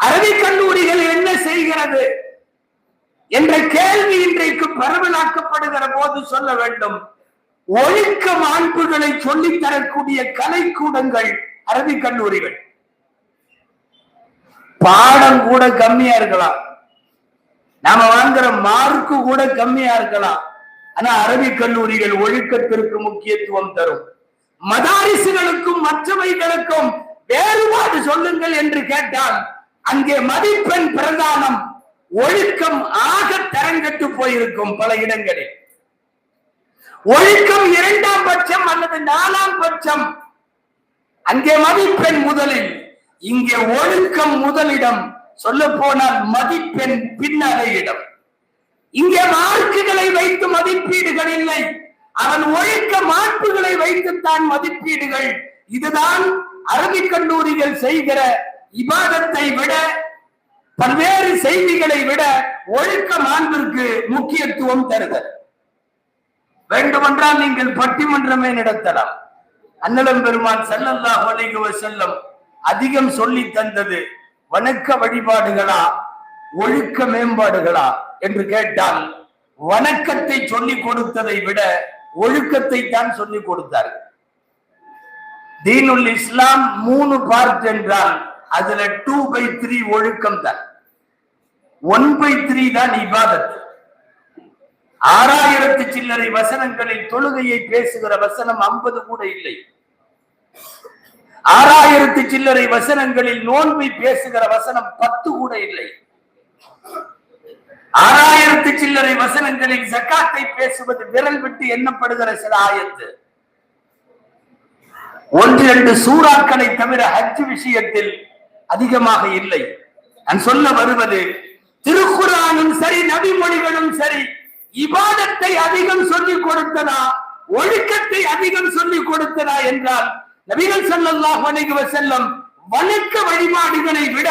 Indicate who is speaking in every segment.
Speaker 1: Arabic கல்லூரிகள் என்ன செய்கிறது என்ற கேள்வி இன்றைக்கு பரவலாக்கப்படுகிற போது சொல்ல வேண்டும். ஒழுக்க மாண்புகளை சொல்லித் தரக்கூடிய கலைக்கூடங்கள் அரபிக் கல்லூரிகள். பாடம் கூட கம்மியா இருக்கலாம், நாம வாங்குற மார்க்கு கூட கம்மியா இருக்கலாம். ஆனா அரபிக் கல்லூரிகள் ஒழுக்கத்திற்கு முக்கியத்துவம் தரும். மதாரிசுகளுக்கும் மற்றவைகளுக்கும் வேறுபாடு சொல்லுங்கள் என்று கேட்டால் அங்கே மதிப்பெண் பிரதானம், ஒழுக்கம் ஆக தரங்கட்டு போயிருக்கும். பல இடங்களில் ஒழுக்கம் 2ஆம் பட்சம் அல்லது 4ஆம் பட்சம். அங்கே மதிப்பெண் முதலில், இங்கே ஒழுக்கம் முதலிடம். சொல்ல போனால் மதிப்பெண் பின்னரை இடம். இங்கே மார்க்குகளை வைத்து மதிப்பீடுகள் இல்லை, அவன் ஒழுக்க மாண்புகளை வைத்துத்தான் மதிப்பீடுகள். இதுதான் அரபிக் கல்லூரிகள் செய்கிற இபாதத்தை விட, பல்வேறு செய்திகளை விட ஒழுக்க மாண்பிற்கு முக்கியத்துவம் தருதல். வேண்டுமென்றால் நீங்கள் பட்டிமன்றமே நடத்தலாம். அன்னலம் பெருமான் ஸல்லல்லாஹு அலைஹி வஸல்லம் அதிகம் சொல்லி தந்தது வணக்க வழிபாடுகளா ஒழுக்க மேம்பாடுகளா என்று கேட்டால், வணக்கத்தை சொல்லிக் கொடுத்ததை விட ஒழுக்கத்தை தான் சொல்லிக் கொடுத்தார்கள். தீனுல் இஸ்லாம் 3 பார்ட் என்றால் அதுல 2/3 ஒழுக்கம் தான், 1/3 தான் இபாதத். 6000 சில்லறை வசனங்களில் தொழுகையை பேசுகிற வசனம் 50 கூட இல்லை. 6000 சில்லறை வசனங்களில் நோன்பை பேசுகிற வசனம் 10 கூட இல்லை. 6000 சில்லறை வசனங்களில் ஜகாத்தை பேசுவது விரல் விட்டு எண்ணப்படுகிற சில ஆயத்து. 1-2 சூறாக்களை தவிர ஹஜ் விஷயத்தில் அதிகமாக இல்லை. நான் சொல்ல வருவது, திருக்குர்ஆனும் சரி நபிமொழிகளும் சரி இபாதத்தை அதிகம் சொல்லிக் கொடுத்ததா ஒழுக்கத்தை அதிகம் சொல்லிக் கொடுத்ததா என்றால், நபிகள் ஸல்லல்லாஹு அலைஹி வஸல்லம் வணக்க வழிபாடுகளை விட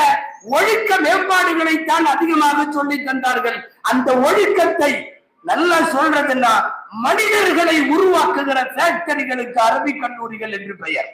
Speaker 1: ஒழுக்க மேம்பாடுகளை தான் அதிகமாக சொல்லி தந்தார்கள். அந்த ஒழுக்கத்தை நல்லா சொல்றதுன்னா மனிதர்களை உருவாக்குகிற ஃபேக்டரிகளுக்கு அரபிக் கல்லூரிகள் என்று பெயர்.